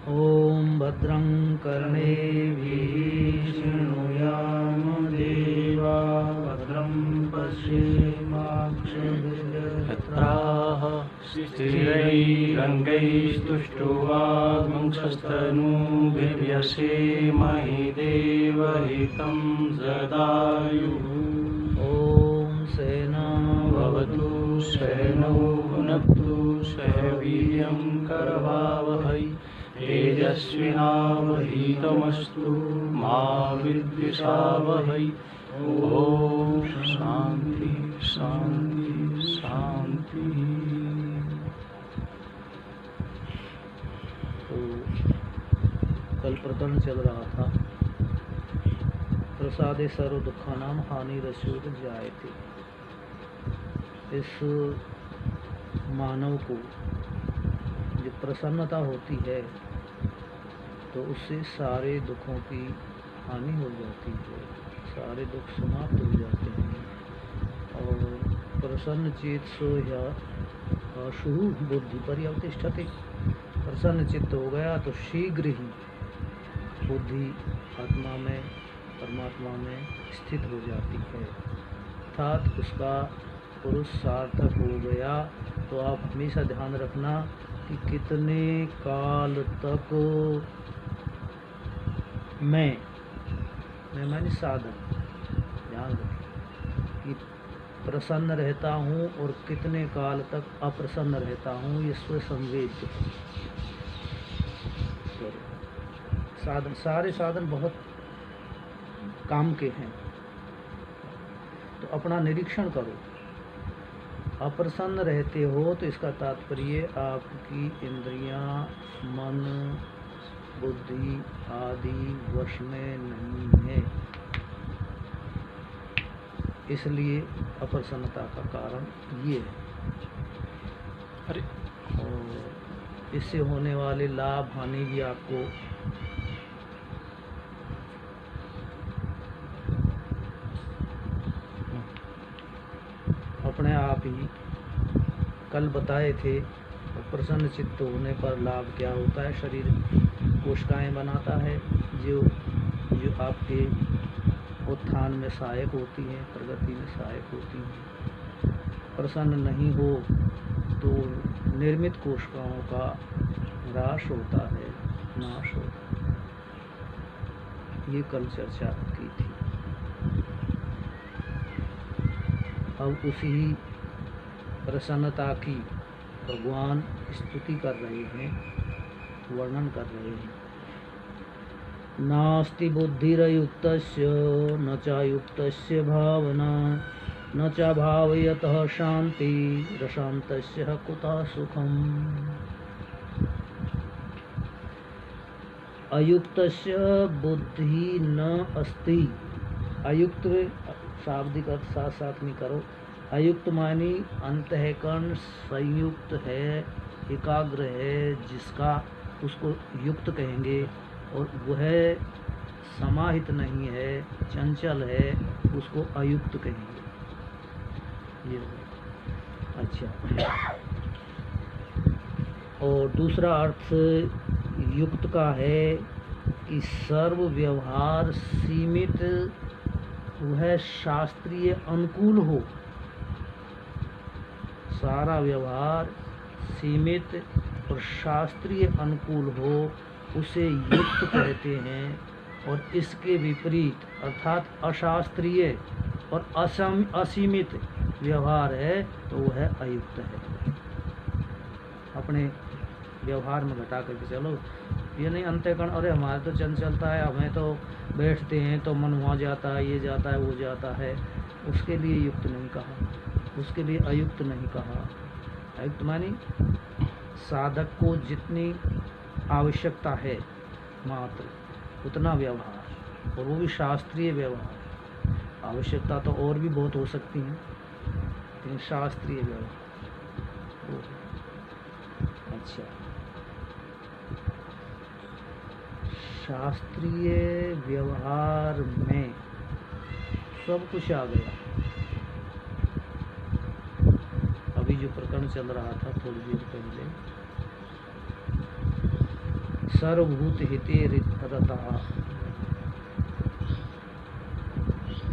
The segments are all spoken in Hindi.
ॐ भद्रं कर्णेभिः शृणुयाम देवा भद्रं पश्येमाक्षभिर्यजत्राः स्थिरैरङ्गैस्तुष्टुवागुंसस्तनूभिर्यसेमहि देवहितं सदायुः। ॐ सेना भवतु सहनौ भुनक्तु सह वीर्यं करवावहै तेजस्विनावधीतमस्तु मा विद्विषावहै। ओम शांति शांति शांति। तो कल प्रकरण चल रहा था प्रसादे सर्व दुखानाम हानि रस्योत जायते। इस मानव को जो प्रसन्नता होती है तो उससे सारे दुखों की हानि हो जाती है, सारे दुख समाप्त हो जाते हैं। और प्रसन्न चेत सो या शुहु बुद्धि पर्यवतिष्ठते। प्रसन्न चित्त हो गया तो शीघ्र ही बुद्धि आत्मा में परमात्मा में स्थित हो जाती है, अर्थात उसका पुरुष सार्थक हो गया। तो आप हमेशा ध्यान रखना कि कितने काल तक मैं माने साधन, ध्यान रखें कि प्रसन्न रहता हूँ और कितने काल तक अप्रसन्न रहता हूँ। ये स्वसंवेद्य है। साधन, सारे साधन बहुत काम के हैं, तो अपना निरीक्षण करो। अप्रसन्न रहते हो तो इसका तात्पर्य आपकी इंद्रियां, मन, बुद्धि आदि वश में नहीं है, इसलिए अप्रसन्नता का कारण ये है। अरे और इससे होने वाले लाभ हानि भी आपको अपने आप ही कल बताए थे। प्रसन्न चित्त होने पर लाभ क्या होता है? शरीर कोशिकाएं बनाता है जो आपके उत्थान में सहायक होती हैं, प्रगति में सहायक होती हैं। प्रसन्न नहीं हो तो निर्मित कोशिकाओं का ह्रास होता है, नाश होता है। ये कल चर्चा की थी। अब उसी प्रसन्नता की भगवान स्तुति कर रहे हैं, वर्णन कर रहे हैं। नास्ति बुद्धिरयुक्तस्य न चायुक्तस्य भावना न च भावयतः शांति रशान्तस्य कुतः सुखम्। अयुक्तस्य बुद्धि न अस्ति। अयुक्त शाब्दिक अर्थ साथ साथ में करो। अयुक्त मानी अंतःकरण संयुक्त है, एकाग्र है, जिसका उसको युक्त कहेंगे। और वह समाहित नहीं है, चंचल है, उसको अयुक्त कहेंगे। ये अच्छा। और दूसरा अर्थ युक्त का है कि सर्व व्यवहार सीमित, वह शास्त्रीय अनुकूल हो। सारा व्यवहार सीमित और शास्त्रीय अनुकूल हो, उसे युक्त कहते हैं। और इसके विपरीत अर्थात अशास्त्रीय और असीमित व्यवहार है तो वह अयुक्त है। अपने व्यवहार में घटा करके चलो। ये नहीं अंतःकरण अरे हमारे तो चंचलता है, हमें तो बैठते हैं तो मन वहाँ जाता है, ये जाता है, वो जाता है, उसके लिए युक्त नहीं कहा, उसके लिए अयुक्त नहीं कहा। अयुक्त मानी साधक को जितनी आवश्यकता है मात्र उतना व्यवहार, और वो भी शास्त्रीय व्यवहार। आवश्यकता तो और भी बहुत हो सकती हैं, लेकिन शास्त्रीय व्यवहार। अच्छा, शास्त्रीय व्यवहार में सब कुछ आ गया। अभी जो प्रकरण चल रहा था थोड़ी देर पहले, सर्वभूत हिते रतः,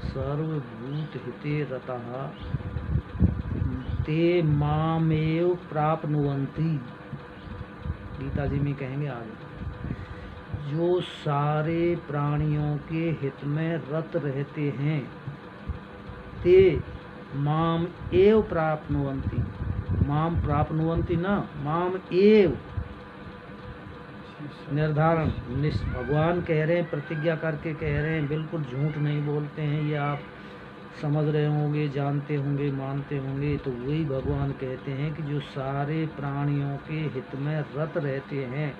सर्वभूत हिते रतः ते मामेव प्राप्नुवन्ति। गीता जी में कहेंगे आगे, जो सारे प्राणियों के हित में रत रहते हैं ते माम एव प्राप्नुवन्ति। माम प्राप्नुवन्ति न, माम एव निर्धारण भगवान कह रहे हैं, प्रतिज्ञा करके कह रहे हैं, बिल्कुल झूठ नहीं बोलते हैं। ये आप समझ रहे होंगे, जानते होंगे, मानते होंगे। तो वही भगवान कहते हैं कि जो सारे प्राणियों के हित में रत रहते हैं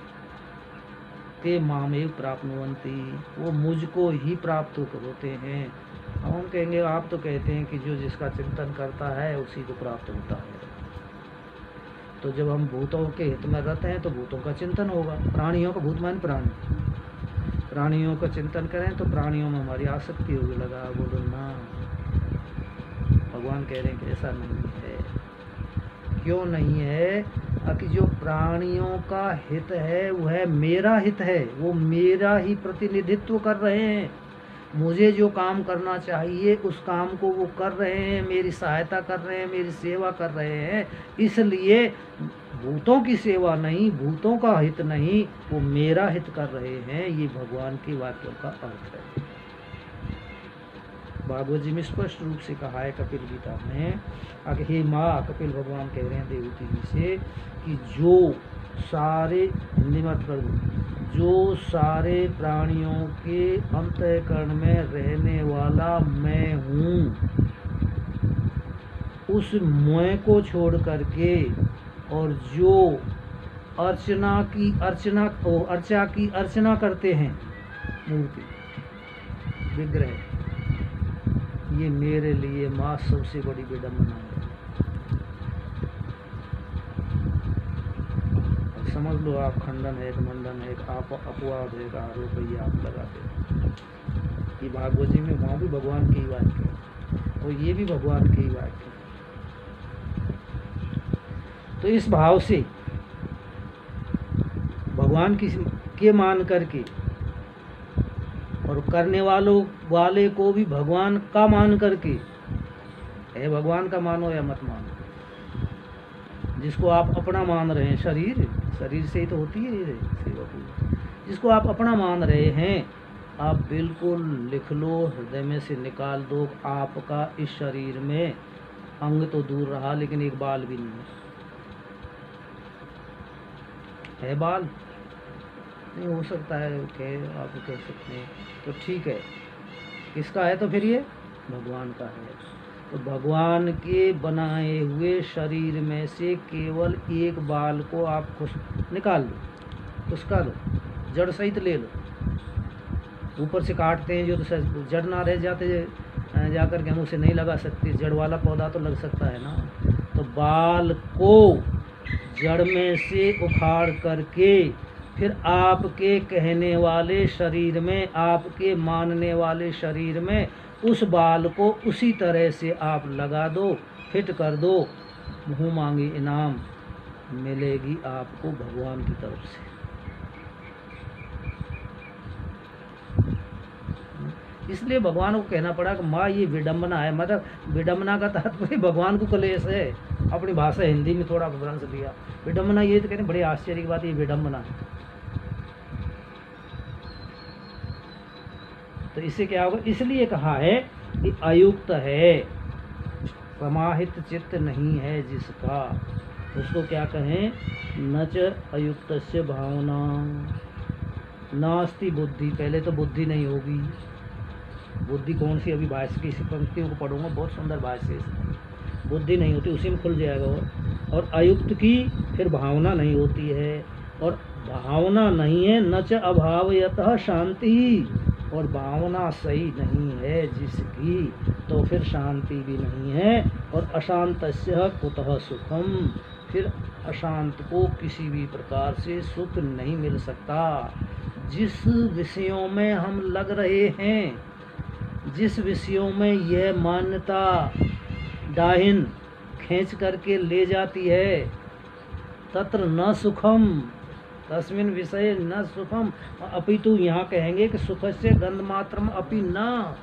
ते मामेव प्राप्नुवन्ति, वो मुझको ही प्राप्त होते हैं। हम कहेंगे, आप तो कहते हैं कि जो जिसका चिंतन करता है उसी को प्राप्त होता है। तो जब हम भूतों के हित में रत हैं तो भूतों का चिंतन होगा। प्राणियों का, भूत मान प्राणी, प्राणियों का चिंतन करें तो प्राणियों में हमारी आसक्ति होगी। लगा बोलो ना, भगवान कह रहे हैं कि ऐसा नहीं है। क्यों नहीं है? कि जो प्राणियों का हित है वह मेरा हित है, वो मेरा ही प्रतिनिधित्व कर रहे हैं। मुझे जो काम करना चाहिए उस काम को वो कर रहे हैं, मेरी सहायता कर रहे हैं, मेरी सेवा कर रहे हैं। इसलिए भूतों की सेवा नहीं, भूतों का हित नहीं, वो मेरा हित कर रहे हैं। ये भगवान के वाक्यों का अर्थ है। भागवत जी में स्पष्ट रूप से कहा है कपिल गीता में, हे माँ, कपिल भगवान कह रहे हैं देवकी जी से कि जो सारे, निमत कर दो, जो सारे प्राणियों के अंतःकरण में रहने वाला मैं हूँ, उस मैं को छोड़ करके और जो अर्चा की अर्चना करते हैं, मूर्ति विग्रह, ये मेरे लिए माँ सबसे बड़ी विडम्बना है। समझ लो, आप खंडन है, मंडन है, आप अपवाद है, आरोप है, ये आप लगाते हैं। ये भागवत जी में वहाँ भी भगवान के ही वाक्य है और ये भी भगवान के ही वाक्य है। तो इस भाव से भगवान के मान करके और करने वाले को भी भगवान का मान करके, है भगवान का मानो या मत मानो, जिसको आप अपना मान रहे हैं, शरीर से ही तो होती है ये सेवा पूजा, जिसको आप अपना मान रहे हैं, आप बिल्कुल लिख लो, हृदय में से निकाल दो। आपका इस शरीर में अंग तो दूर रहा, लेकिन एक बाल भी नहीं है बाल नहीं हो सकता है, आप कह सकते हैं, तो ठीक है, किसका है? तो फिर ये भगवान का है। तो भगवान के बनाए हुए शरीर में से केवल एक बाल को आप निकाल लो, उसका लो, जड़ सहित ले लो। ऊपर से काटते हैं जो, तो जड़ ना रह जाते जाकर के हम उसे नहीं लगा सकते, जड़ वाला पौधा तो लग सकता है ना। तो बाल को जड़ में से उखाड़ करके फिर आपके कहने वाले शरीर में, आपके मानने वाले शरीर में उस बाल को उसी तरह से आप लगा दो, फिट कर दो। मुँह मांगी इनाम मिलेगी आपको भगवान की तरफ से। इसलिए भगवान को कहना पड़ा कि माँ ये विडम्बना है। मतलब विडम्बना का तात्पर्य भगवान को कलेश है। अपनी भाषा हिंदी में थोड़ा विवरण से दिया। विडम्बना ये तो कहते हैं, बड़ी आश्चर्य की बात, ये विडम्बना है। तो इससे क्या होगा? इसलिए कहा है कि अयुक्त है, समाहित चित्त नहीं है जिसका, उसको क्या कहें? नच अयुक्तस्य भावना नास्ति बुद्धि। पहले तो बुद्धि नहीं होगी। बुद्धि कौन सी? अभी भाष्य की इसी पंक्तियों को पढ़ूंगा, बहुत सुंदर भाष्य है। बुद्धि नहीं होती, उसी में खुल जाएगा। और अयुक्त की फिर भावना नहीं होती है, और भावना नहीं है नच अभावयतः शांति, और भावना सही नहीं है जिसकी, तो फिर शांति भी नहीं है। और अशांतस्य कुतः सुखम, फिर अशांत को किसी भी प्रकार से सुख नहीं मिल सकता। जिस विषयों में हम लग रहे हैं, जिस विषयों में यह मान्यता दाहिन खींच करके ले जाती है, तत्र न सुखम, तस्मिन् विषय न सुखम अपितु, यहाँ कहेंगे कि सुखस्य गंध मात्रम अपि न,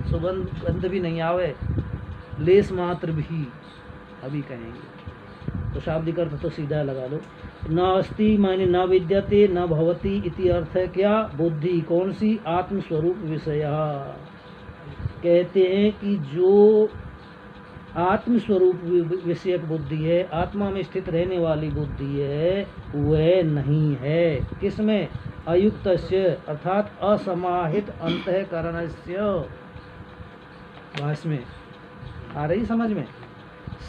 सुगंध गंध भी नहीं आवे, लेस मात्र भी, अभी कहेंगे। तो शाब्दिक अर्थ तो सीधा लगा लो। न अस्ति माने न विद्यते न भवति इति अर्थ है क्या? बुद्धि कौन सी? आत्मस्वरूप विषय। कहते हैं कि जो आत्मस्वरूप विषयक बुद्धि है, आत्मा में स्थित रहने वाली बुद्धि है, वह नहीं है। किसमें? अयुक्तस्य अर्थात असमाहित अंतःकरणस्य। भाष्य में आ रही समझ में?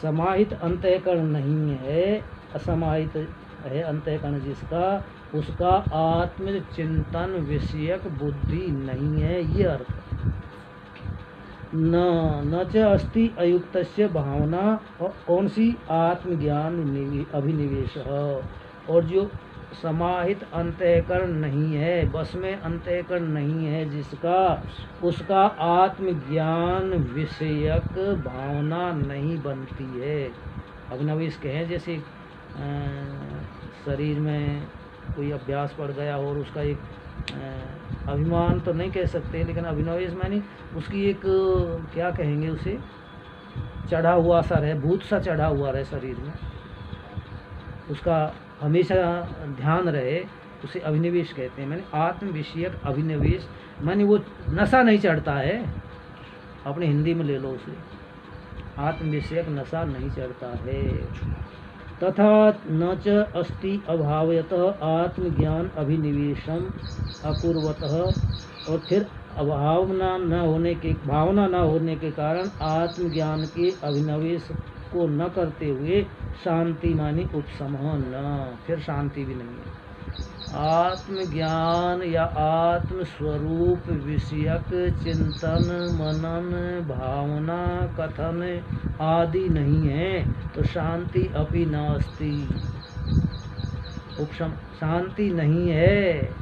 समाहित अंतःकरण नहीं है, असमाहित है अंतःकरण जिसका, उसका आत्मचिंतन विषयक बुद्धि नहीं है, ये अर्थ। न च अस्ति अयुक्तस्य भावना, और कौन सी? आत्मज्ञान अभिनिवेश। और जो समाहित अंतःकरण नहीं है, बस में अंतःकरण नहीं है जिसका, उसका आत्मज्ञान विषयक भावना नहीं बनती है। अभिनवेश कहें जैसे शरीर में कोई अभ्यास पड़ गया और उसका एक अभिमान तो नहीं कह सकते, लेकिन अभिनवेश मानी उसकी एक क्या कहेंगे उसे, चढ़ा हुआ सा रहे, भूत सा चढ़ा हुआ रहे शरीर में, उसका हमेशा ध्यान रहे, उसे अभिनिवेश कहते हैं। मैंने आत्म विषयक अभिनिवेश माने वो नशा नहीं चढ़ता है, अपने हिंदी में ले लो उसे, आत्म विषयक नशा नहीं चढ़ता है। तथा न च अस्ति अभावयतः आत्मज्ञान अभिनिवेशम अपूर्वतः, और फिर भावना न होने के कारण आत्मज्ञान के अभिनिवेश को न करते हुए शांति मानी उपशमः न, फिर शांति भी नहीं है। आत्मज्ञान या आत्मस्वरूप विषयक चिंतन, मनन, भावना, कथन आदि नहीं है तो शांति अपि नास्ति, उपशम शांति नहीं है।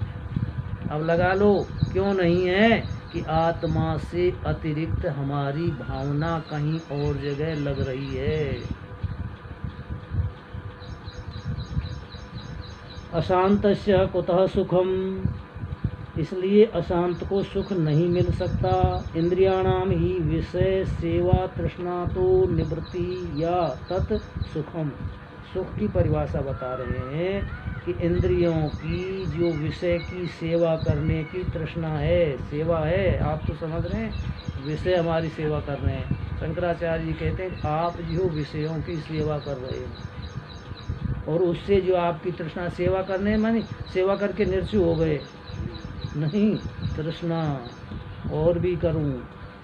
अब लगा लो क्यों नहीं है कि आत्मा से अतिरिक्त हमारी भावना कहीं और जगह लग रही है। अशांतस्य कुतः सुखम, इसलिए अशांत को सुख नहीं मिल सकता। इंद्रियाणाम ही विषय सेवा तृष्णा तो निवृत्ति या तत् सुखम, सुख की परिभाषा बता रहे हैं कि इंद्रियों की जो विषय की सेवा करने की तृष्णा है, सेवा है, आप तो समझ रहे हैं, विषय हमारी सेवा कर रहे हैं। शंकराचार्य जी कहते हैं आप जो विषयों की सेवा कर रहे हैं और उससे जो आपकी तृष्णा सेवा करने मानी सेवा करके निर्चु हो गए, नहीं, तृष्णा और भी करूं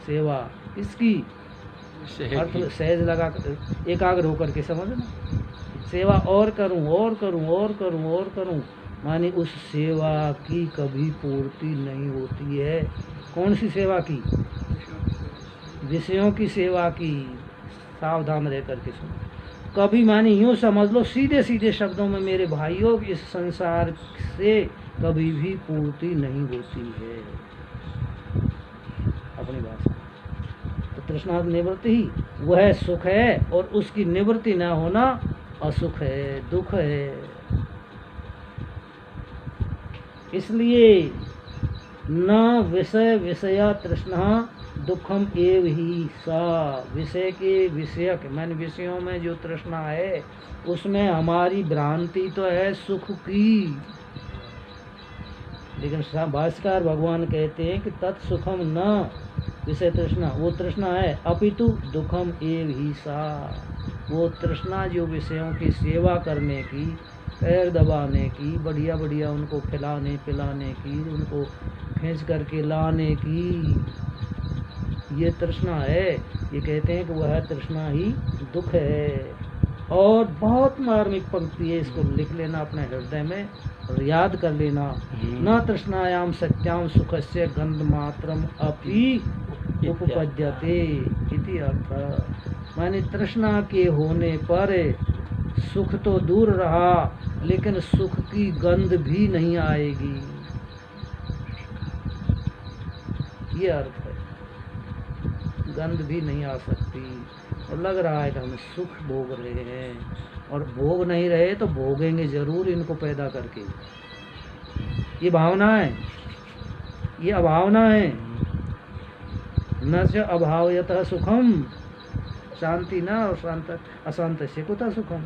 सेवा, इसकी अर्थ सहज लगा कर एकाग्र होकर के समझना, सेवा और करूं और करूं और करूं और करूं, माने उस सेवा की कभी पूर्ति नहीं होती है। कौन सी सेवा की? विषयों की सेवा की। सावधान रह करके सुनो। कभी माने यूँ समझ लो सीधे सीधे शब्दों में, मेरे भाइयों, इस संसार से कभी भी पूर्ति नहीं होती है अपनी भाषा। तो तृष्णा निवृत्ति ही वह सुख है, और उसकी निवृत्ति न होना असुख है, दुख है। इसलिए न विषय विषया तृष्णा दुखम एव ही सा, विषय के विषयक मैंने विषयों में जो तृष्णा है उसमें हमारी भ्रांति तो है सुख की, लेकिन भाष्यकार भगवान कहते हैं कि तत्सुखम न विषय तृष्णा, वो तृष्णा है, अपितु दुखम एव ही सा, वो तृष्णा जो विषयों की सेवा करने की, पैर दबाने की, बढ़िया बढ़िया उनको खिलाने पिलाने की, उनको खींच करके लाने की, ये तृष्णा है। ये कहते हैं कि वह तृष्णा ही दुख है। और बहुत मार्मिक पंक्ति है, इसको लिख लेना अपने हृदय में और याद कर लेना। न तृष्णायाम सत्याम सुखस्य गंध मात्रम अपि उपपद्यते इति अर्थ। माने तृष्णा के होने पर सुख तो दूर रहा, लेकिन सुख की गंध भी नहीं आएगी, ये अर्थ है। गंध भी नहीं आ सकती और लग रहा है कि हम सुख भोग रहे हैं और भोग नहीं रहे तो भोगेंगे जरूर इनको पैदा करके। ये भावना है, ये अभावना है। न च अभावयतः सुखम शांति न अशांत अशांत से कुतः सुखम।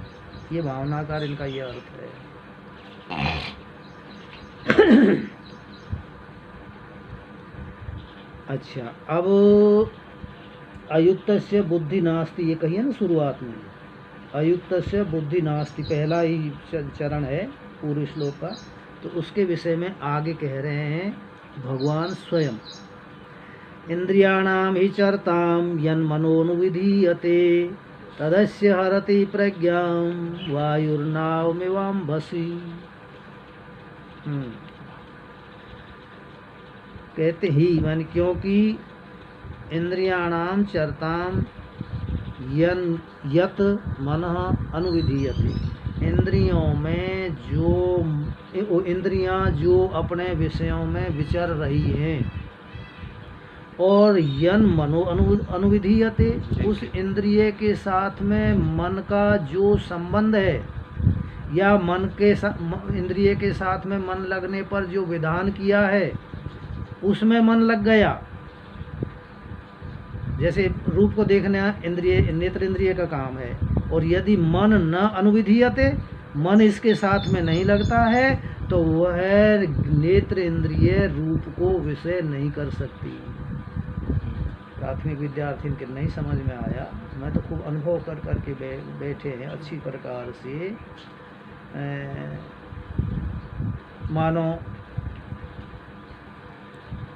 ये भावनाकार इनका ये अर्थ है। अच्छा, अब अयुक्तस्य बुद्धि नास्ति, ये कहिए ना शुरुआत में, अयुक्तस्य बुद्धि नास्ति पहला ही चरण है पूर्व श्लोक का। तो उसके विषय में आगे कह रहे हैं भगवान स्वयं, इंद्रियाणाम ही चरताम यन्मनोनुविधीयते तदस्य हरति प्रज्ञां वायुर्नावमिवाम्भसि। कहते ही मान क्योंकि इंद्रियाणाम चरताम यत मनः अनुविधीयते, इंद्रियों में जो इंद्रियां जो अपने विषयों में विचर रही हैं, और यन मनो अनुविधीयते, उस इंद्रिय के साथ में मन का जो संबंध है, या मन के इंद्रिय के साथ में मन लगने पर जो विधान किया है उसमें मन लग गया। जैसे रूप को देखना इंद्रिय नेत्र इंद्रिय का काम है, और यदि मन न अनुविधीयते, मन इसके साथ में नहीं लगता है, तो वह नेत्र इंद्रिय रूप को विषय नहीं कर सकती। प्राथमिक विद्यार्थी के नहीं समझ में आया, मैं तो खूब अनुभव कर करके बैठे हैं अच्छी प्रकार से। मानो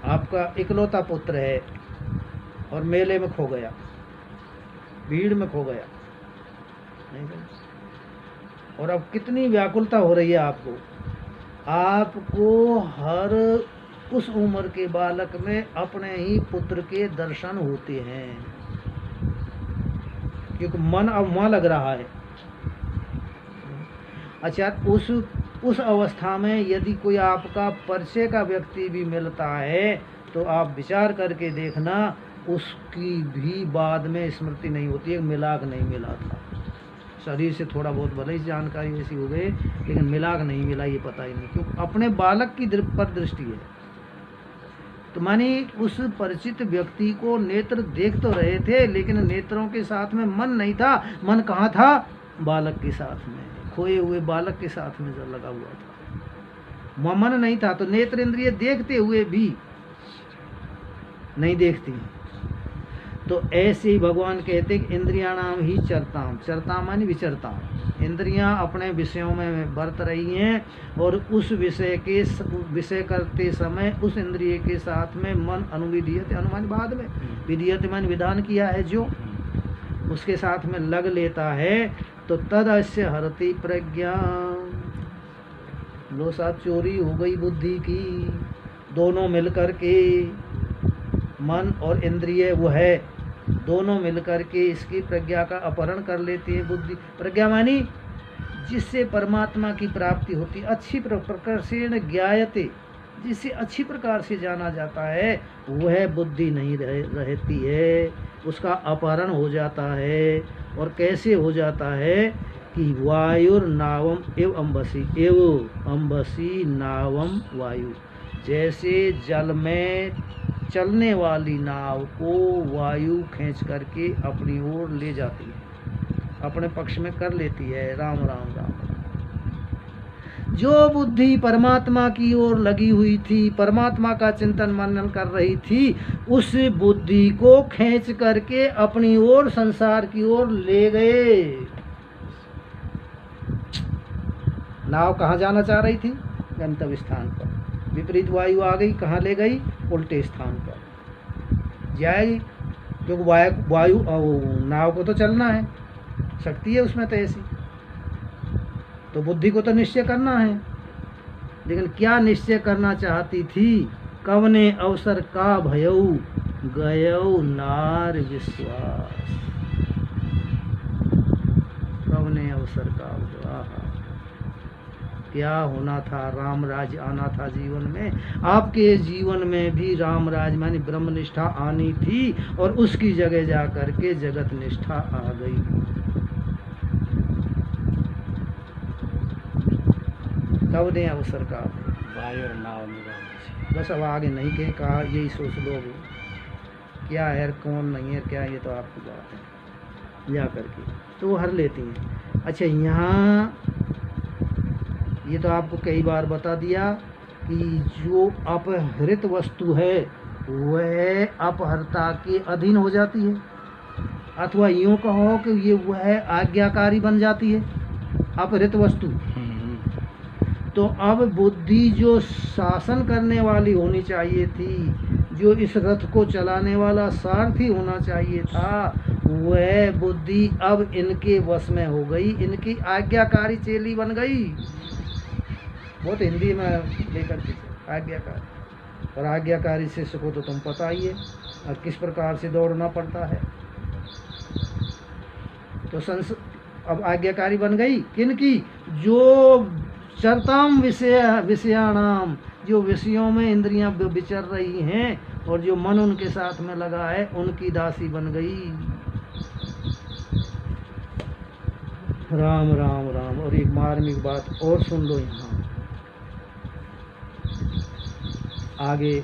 आपका इकलौता पुत्र है और मेले में खो गया, भीड़ में खो गया, नहीं गया। और अब कितनी व्याकुलता हो रही है आपको, आपको हर उस उम्र के बालक में अपने ही पुत्र के दर्शन होते हैं, क्योंकि मन अब वहाँ लग रहा है। अच्छा, उस अवस्था में यदि कोई आपका परिचय का व्यक्ति भी मिलता है तो आप विचार करके देखना, उसकी भी बाद में स्मृति नहीं होती है, मिलाक नहीं मिला था। शरीर से थोड़ा बहुत भले ही जानकारी ऐसी हो गई, लेकिन मिलाक नहीं मिला ये पता ही नहीं, क्योंकि अपने बालक की पर दृष्टि है। तो मानी उस परिचित व्यक्ति को नेत्र देख तो रहे थे, लेकिन नेत्रों के साथ में मन नहीं था। मन कहाँ था? बालक के साथ में, खोए हुए बालक के साथ में लगा हुआ था। मन नहीं था, तो नेत्र इंद्रिय देखते हुए भी नहीं देखती। तो ऐसे ही भगवान कहते कि इंद्रियाणाम ही चरताम, चरताम मानी विचरताम, इंद्रियां अपने विषयों में बरत रही हैं, और उस विषय करते समय उस इंद्रिय के साथ में मन अनुविधीयते, अनुमान बाद में विधीयते मान विधान किया है जो, उसके साथ में लग लेता है, तो तद अस्य हरति प्रज्ञा। लो साहब, चोरी हो गई बुद्धि की। दोनों मिलकर के, मन और इंद्रिय वो है, दोनों मिलकर के इसकी प्रज्ञा का अपहरण कर लेती है। बुद्धि प्रज्ञा मानी जिससे परमात्मा की प्राप्ति होती, अच्छी प्रकर्षेण ज्ञायते, जिससे अच्छी प्रकार से जाना जाता है, वह बुद्धि नहीं रहती है, उसका अपहरण हो जाता है। और कैसे हो जाता है कि वायुर नावम एव अम्बसी, एव अम्बसी नावम वायु, जैसे जल में चलने वाली नाव को वायु खींच करके अपनी ओर ले जाती है, अपने पक्ष में कर लेती है। राम राम राम राम। जो बुद्धि परमात्मा की ओर लगी हुई थी, परमात्मा का चिंतन मनन कर रही थी, उस बुद्धि को खींच करके अपनी ओर संसार की ओर ले गए। नाव कहाँ जाना चाह रही थी? गंतव्य स्थान पर। विपरीत वायु आ गई, कहाँ ले गई? उल्टे स्थान पर जाएगी, क्योंकि वायु नाव को तो चलना है, शक्ति है उसमें तो ऐसी, तो बुद्धि को तो निश्चय करना है। लेकिन क्या निश्चय करना चाहती थी? कवने अवसर का भयऊ गयऊ नार विश्वास, कवने अवसर का भयऊ, क्या होना था? राम राज आना था जीवन में। आपके जीवन में भी राम राज मानी ब्रह्म निष्ठा आनी थी, और उसकी जगह जा करके जगत निष्ठा आ गई। कब दें अवसर का? वायु और नाव में बाबा जी। बस अब आगे नहीं कहें, कहा यही सोच लो अब क्या है कौन नहीं है क्या, ये तो आपकी बात है जा करके तो वो हर लेती हैं। अच्छा यहाँ ये तो आपको कई बार बता दिया कि जो अपहृत वस्तु है वह अपहर्ता के अधीन हो जाती है, अथवा यूँ कहो कि ये वह आज्ञाकारी बन जाती है अपहृत वस्तु। तो अब बुद्धि जो शासन करने वाली होनी चाहिए थी, जो इस रथ को चलाने वाला सारथी होना चाहिए था, वह बुद्धि अब इनके वश में हो गई, इनकी आज्ञाकारी चेली बन गई। बहुत हिंदी में लेकर के आज्ञाकारी, और आज्ञाकारी शिष्य को तो तुम पता ही है और किस प्रकार से दौड़ना पड़ता है। तो अब आज्ञाकारी बन गई किनकी? जो चरताम विषयाणाम, जो विषयों में इंद्रियां विचर रही हैं और जो मन उनके साथ में लगा है, उनकी दासी बन गई। राम राम राम। और एक मार्मिक बात और सुन लो, यहाँ आगे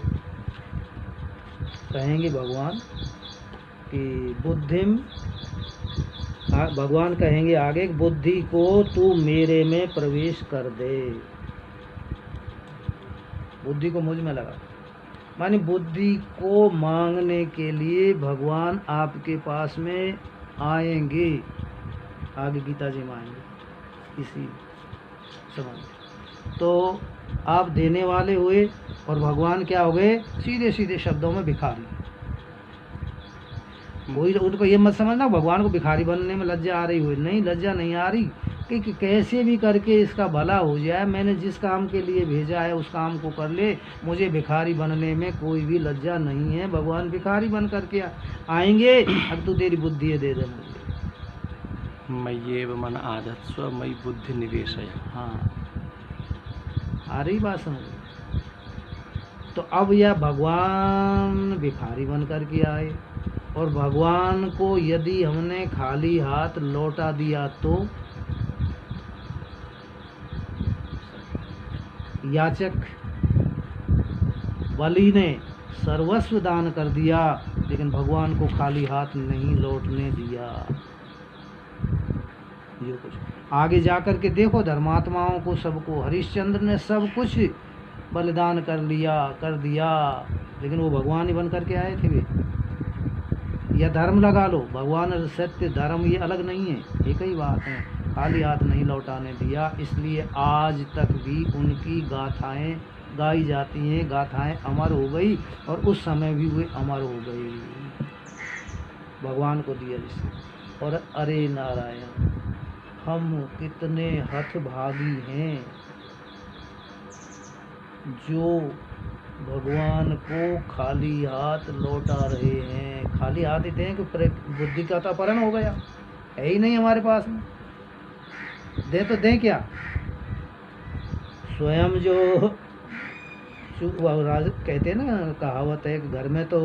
कहेंगे भगवान कि बुद्धिम, भगवान कहेंगे आगे, बुद्धि को तू मेरे में प्रवेश कर दे। बुद्धि को मुझ में लगा, मानी बुद्धि को मांगने के लिए भगवान आपके पास में आएंगे। आगे गीता जी में आएंगे इसी समझ। तो आप देने वाले हुए और भगवान क्या हो गए? सीधे सीधे शब्दों में भिखारी। कोई उनको ये मत समझना भगवान को भिखारी बनने में लज्जा आ रही हुई, नहीं, लज्जा नहीं आ रही कि कैसे भी करके इसका भला हो जाए, मैंने जिस काम के लिए भेजा है उस काम को कर ले, मुझे भिखारी बनने में कोई भी लज्जा नहीं है। भगवान भिखारी बन करके आएंगे। अब तू तेरी बुद्धि दे दे मुझे। मय्येव मन आदत स्व मयि बुद्धि निवेशय। हाँ, आ रही बात समझ। तो अब यह भगवान भिखारी बन करके आए, और भगवान को यदि हमने खाली हाथ लौटा दिया तो याचक बलि ने सर्वस्व दान कर दिया, लेकिन भगवान को खाली हाथ नहीं लौटने दिया। ये कुछ आगे जाकर के देखो, धर्मात्माओं को सबको हरिश्चंद्र ने सब कुछ बलिदान कर दिया, लेकिन वो भगवान ही बन करके आए थे वे। या धर्म लगा लो, भगवान सत्य धर्म ये अलग नहीं है, एक ही बात है, खाली हाथ नहीं लौटाने दिया। इसलिए आज तक भी उनकी गाथाएं गाई जाती हैं, गाथाएं अमर हो गई, और उस समय भी वे अमर हो गई भगवान को दिया जिससे। और अरे नारायण, हम कितने हठभागी हैं जो भगवान को खाली हाथ लौटा रहे हैं। खाली हाथ देते हैं कि बुद्धि का तो अपहरण हो गया, है ही नहीं हमारे पास में, दे तो दें क्या? स्वयं जो कहते हैं ना, कहावत है कि घर में तो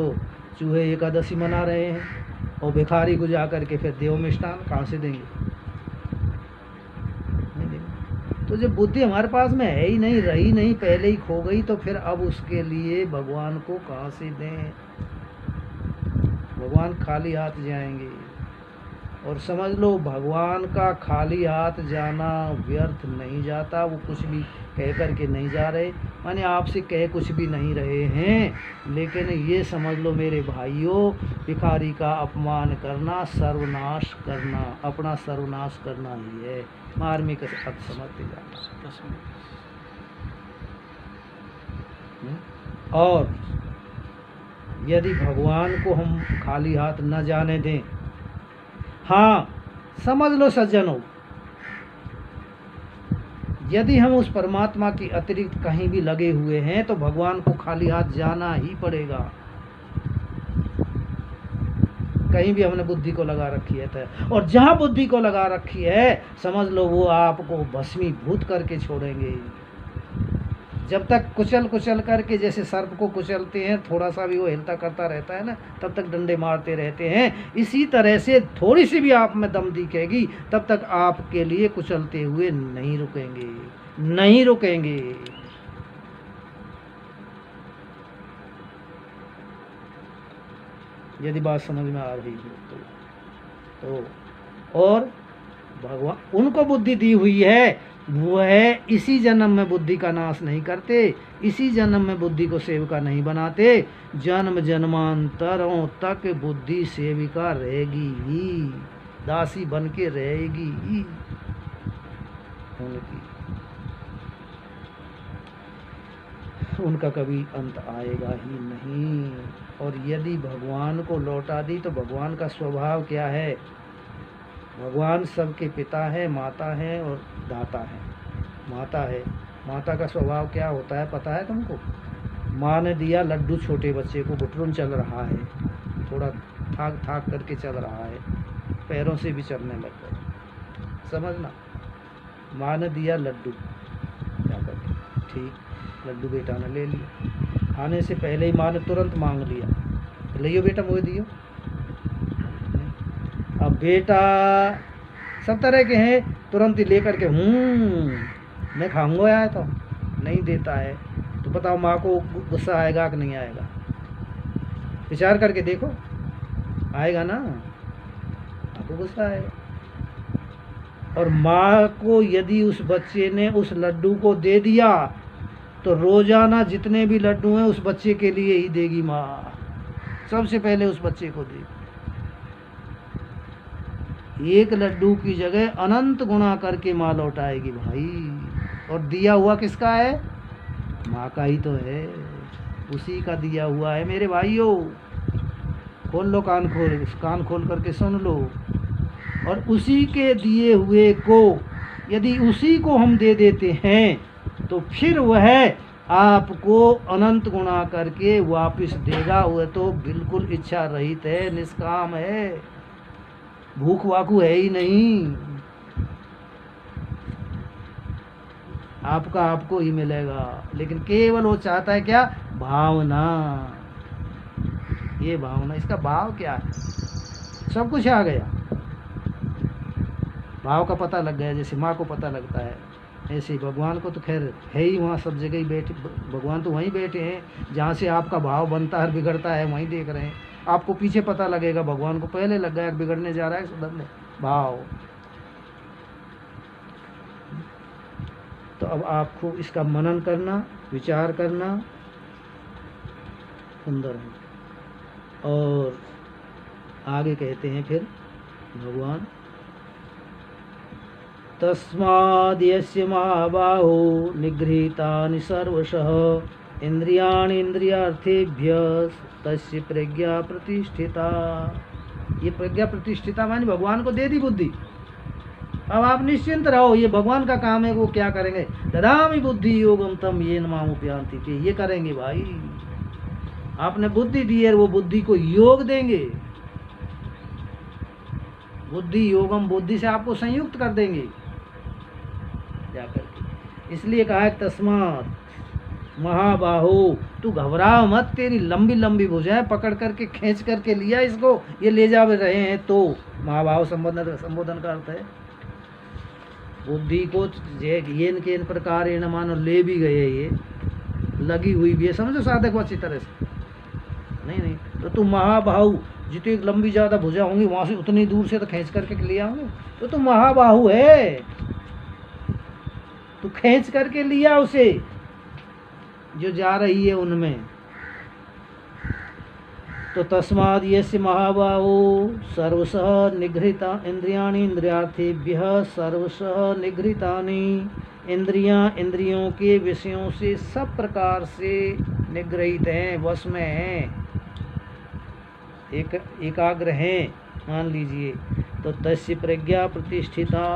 चूहे एकादशी मना रहे हैं और भिखारी को जा करके फिर देव मिष्ठान कहाँ से देंगे? तो जब बुद्धि हमारे पास में है ही नहीं, रही नहीं, पहले ही खो गई, तो फिर अब उसके लिए भगवान को कहाँ से दें? भगवान खाली हाथ जाएंगे। और समझ लो, भगवान का खाली हाथ जाना व्यर्थ नहीं जाता। वो कुछ भी कह कर के नहीं जा रहे, माने आपसे कह कुछ भी नहीं रहे हैं, लेकिन ये समझ लो मेरे भाइयों, भिखारी का अपमान करना, सर्वनाश करना, अपना सर्वनाश करना ही है। मार्मिक अर्थ समझते जाना। और यदि भगवान को हम खाली हाथ न जाने दें, हाँ समझ लो सज्जनों, यदि हम उस परमात्मा की अतिरिक्त कहीं भी लगे हुए हैं तो भगवान को खाली हाथ जाना ही पड़ेगा। कहीं भी हमने बुद्धि को लगा रखी है तो, और जहाँ बुद्धि को लगा रखी है समझ लो वो आपको भस्मीभूत करके छोड़ेंगे। जब तक कुचल करके, जैसे सर्प को कुचलते हैं, थोड़ा सा भी वो हिलता करता रहता है ना, तब तक डंडे मारते रहते हैं। इसी तरह से थोड़ी सी भी आप में दम दिखेगी तब तक आपके लिए कुचलते हुए नहीं रुकेंगे। नहीं रुकेंगे। यदि बात समझ में आ रही हो तो और भगवान उनको बुद्धि दी हुई है, वह इसी जन्म में बुद्धि का नाश नहीं करते, इसी जन्म में बुद्धि को सेविका नहीं बनाते, जन्म जन्मांतरों तक बुद्धि सेविका रहेगी ही, दासी बन के रहेगी ही उनकी, उनका कभी अंत आएगा ही नहीं। और यदि भगवान को लौटा दी तो भगवान का स्वभाव क्या है? भगवान सबके पिता है, माता है और दाता है। माता है, माता का स्वभाव क्या होता है पता है तुमको? माँ ने दिया लड्डू छोटे बच्चे को, घुटरुन चल रहा है, थोड़ा थाक थाक करके चल रहा है, पैरों से भी चलने लग गए, समझना। माँ ने दिया लड्डू क्या करके, ठीक, लड्डू बेटा ने ले लिया, खाने से पहले ही माँ ने तुरंत मांग लिया, लियो बेटा मुझे दियो। अब बेटा सब तरह के हैं, तुरंत ही लेकर के मैं खाऊंगा यार, तो नहीं देता है तो बताओ माँ को गुस्सा आएगा कि नहीं आएगा? विचार करके देखो, आएगा ना, आपको गुस्सा आएगा। और माँ को यदि उस बच्चे ने उस लड्डू को दे दिया तो रोजाना जितने भी लड्डू हैं उस बच्चे के लिए ही देगी माँ, सबसे पहले उस बच्चे को देगी। एक लड्डू की जगह अनंत गुना करके माँ लौटाएगी भाई। और दिया हुआ किसका है? माँ का ही तो है, उसी का दिया हुआ है मेरे भाइयों। खोल लो कान खोल करके सुन लो। और उसी के दिए हुए को यदि उसी को हम दे देते हैं तो फिर वह आपको अनंत गुना करके वापस देगा। वह तो बिल्कुल इच्छा रहित है, निष्काम है, भूख वाकू है ही नहीं, आपका आपको ही मिलेगा। लेकिन केवल वो चाहता है क्या? भावना। ये भावना, इसका भाव क्या है? सब कुछ आ गया, भाव का पता लग गया। जैसे माँ को पता लगता है, ऐसे भगवान को तो खैर है ही, वहाँ सब जगह ही बैठे, भगवान तो वहीं बैठे हैं जहाँ से आपका भाव बनता है बिगड़ता है, वहीं देख रहे हैं। आपको पीछे पता लगेगा, भगवान को पहले लग गया बिगड़ने जा रहा है, सुधरने भाव। तो अब आपको इसका मनन करना, विचार करना सुंदर है। और आगे कहते हैं फिर भगवान, तस्माद् यस्य महाबाहो निगृहीतानि सर्वशः इंद्रियाणि इंद्रियार्थेभ्यः तस्य प्रज्ञा प्रतिष्ठिता। ये प्रज्ञा प्रतिष्ठिता माने भगवान को दे दी बुद्धि। अब आप निश्चिंत रहो, ये भगवान का काम है। वो क्या करेंगे? ददामि बुद्धि योगम तम येन माम उपयान्ति, कि ये करेंगे भाई। आपने बुद्धि दी है, वो बुद्धि को योग देंगे। बुद्धि योगम, बुद्धि से आपको संयुक्त कर देंगे जाकर के। इसलिए कहा है तस्मात् महाबाहो, तू घबराओ मत, तेरी लंबी लंबी भुजाएं पकड़ करके खींच करके लिया इसको, ये ले जा रहे हैं। तो महाबाहो संबोधन का अर्थ है बुद्धि को येन केन प्रकार न मानो ले भी गए, ये लगी हुई भी है, समझो साधक को अच्छी तरह से। नहीं तो तुम महाबाहु, जितनी लंबी ज़्यादा भुजा होंगी वहाँ से उतनी दूर से तो खींच करके ले आओगे, तो तुम महाबाहु है, तो खींच करके लिया उसे जो जा रही है उनमें। तो तस्माद् यस्य महाबाहो सर्वशः निगृहीता इंद्रियाणि इंद्रियार्थेभ्यः सर्वशः निगृहीतानि, इंद्रियों के विषयों से सब प्रकार से निगृहित हैं, वश में हैं, एकाग्र हैं, मान लीजिए। तो तस्य प्रज्ञा प्रतिष्ठिता,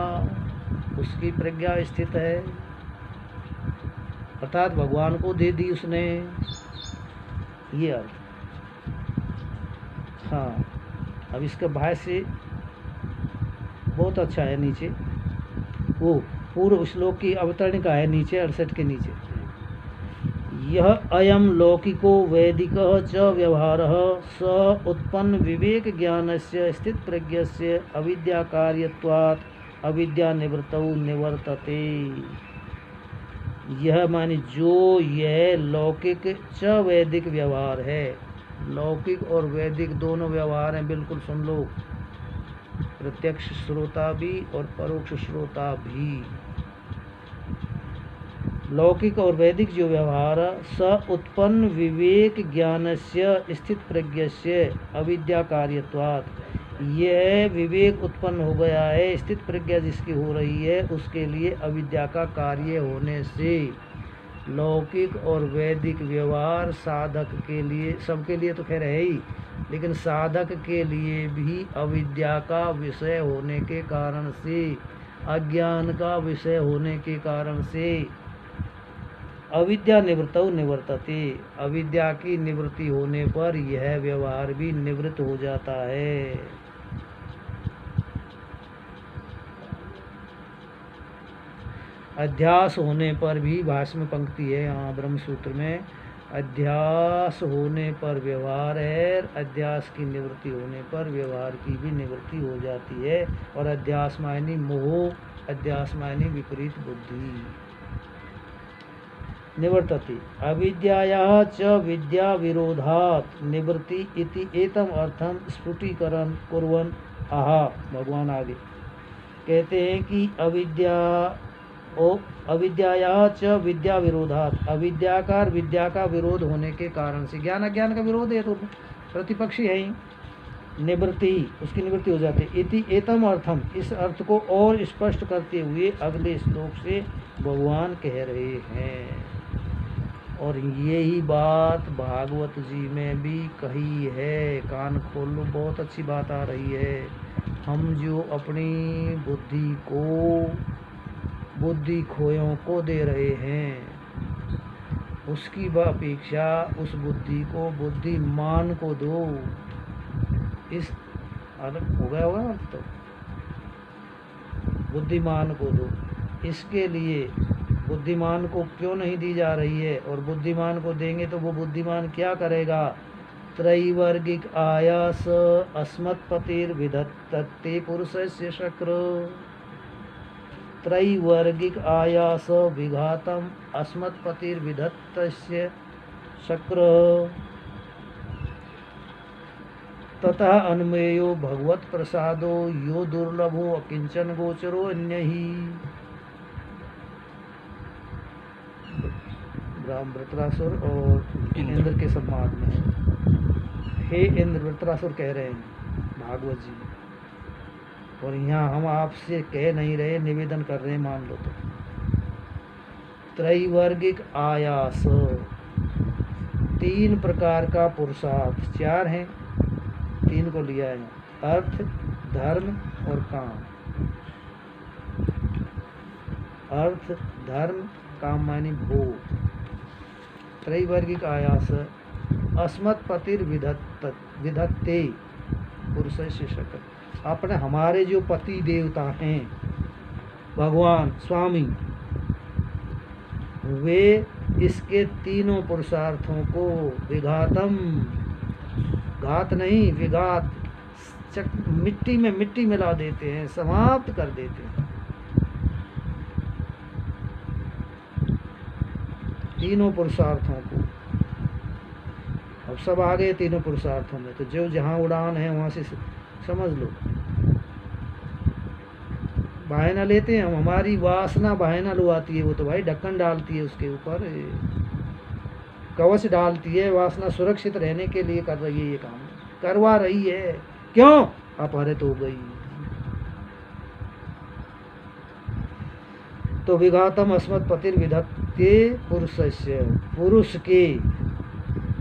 उसकी प्रज्ञा स्थित है, अर्थात भगवान को दे दी उसने, ये अर्थ। हाँ, अब इसका भाष्य बहुत अच्छा है, नीचे वो पूर्व श्लोक की अवतरणिका है, नीचे 68 के नीचे। यह अयम लौकिको वैदिकः च व्यवहारः स उत्पन्न विवेक ज्ञानस्य स्थित प्रज्ञस्य अविद्या कार्यत्वात् अविद्या निवृत्तौ निवर्तते। यह मानी जो यह लौकिक च वैदिक व्यवहार है। लौकिक और वैदिक दोनों व्यवहार हैं, बिल्कुल सुन लो। प्रत्यक्ष श्रोता भी और परोक्ष श्रोता भी। लौकिक और वैदिक जो व्यवहार स उत्पन्न विवेक ज्ञानस्य स्थित प्रज्ञस्य अविद्या कार्यत्वात्, यह विवेक उत्पन्न हो गया है, स्थित प्रज्ञा जिसकी हो रही है उसके लिए अविद्या का कार्य होने से लौकिक और वैदिक व्यवहार साधक के लिए, सबके लिए तो खैर है ही, लेकिन साधक के लिए भी अविद्या का विषय होने के कारण से, अज्ञान का विषय होने के कारण से अविद्या निवृत्तौ निवर्तते, अविद्या की निवृत्ति होने पर यह व्यवहार भी निवृत्त हो जाता है। अध्यास होने पर भी, भाष्य में पंक्ति है यहाँ ब्रह्मसूत्र में, अध्यास होने पर व्यवहार है, अध्यास की निवृत्ति होने पर व्यवहार की भी निवृत्ति हो जाती है। और अध्यास मायनी मोह, अध्यास मायनी विपरीत बुद्धि। निवर्तति अविद्यायाः च विद्या विरोधात् निवृत्ति इति एतम अर्थम स्फुटीकरण कुर्वन् आहा। भगवान आगे कहते हैं कि अविद्यायाः च विद्या विरोधात्, अविद्याकार विद्या का विरोध होने के कारण से, ज्ञान अज्ञान का विरोध है तो प्रतिपक्षी है ही, निवृत्ति उसकी निवृत्ति हो जाती है। इति एतम अर्थम, इस अर्थ को और स्पष्ट करते हुए अगले श्लोक से भगवान कह रहे हैं। और यही बात भागवत जी में भी कही है, कान खोल लो, बहुत अच्छी बात आ रही है। हम जो अपनी बुद्धि खोयों को दे रहे हैं, उसकी अपेक्षा उस बुद्धि को बुद्धिमान को दो। इस अलग हो गया होगा तो बुद्धिमान को दो। इसके लिए बुद्धिमान को क्यों नहीं दी जा रही है? और बुद्धिमान को देंगे तो वो बुद्धिमान क्या करेगा? त्रैवर्गिक आयास अस्मत्पतिर्विधत्ते पुरुषस्य शक्र, त्रैवर्गिक आयास विघातम अस्मत्पतिर्विधत्तस्य शक्र, ततः अन्मेयो भगवत प्रसादो यो दुर्लभो अकिंचन गोचरो अन्यहि। वृत्रासुर और इंद्र के संवाद में है। हे इंद्र, वृत्रासुर कह रहे हैं भागवत जी, और यहाँ हम आपसे कह नहीं रहे, निवेदन कर रहे हैं, मान लो तो। त्रैवर्गिक आयास, तीन प्रकार का पुरुषार्थ, चार हैं, तीन को लिया है, अर्थ, धर्म और काम। अर्थ, धर्म, काम मानी भोग। त्रैवर्गिक आयास अस्मत्पतिर विधत्ते पुरुषस्य शक्र, अपने हमारे जो पति देवता हैं भगवान स्वामी, वे इसके तीनों पुरुषार्थों को विघातम, घात नहीं विघात, मिट्टी में मिट्टी मिला देते हैं, समाप्त कर देते हैं। तीनों पुरुषार्थों को, अब सब आ गए तीनों पुरुषार्थों में, तो जो जहाँ उड़ान है वहाँ से समझ लो। बहाना लेते हैं हम, हमारी वासना बहाना लुआती है, वो तो भाई ढक्कन डालती है, उसके ऊपर कवच डालती है, वासना सुरक्षित रहने के लिए कर रही है, ये काम करवा रही है। क्यों? अपहरित हो गई। तो विघातम अस्मत्पतिर विधत्ते पुरुषस्य, पुरुष के,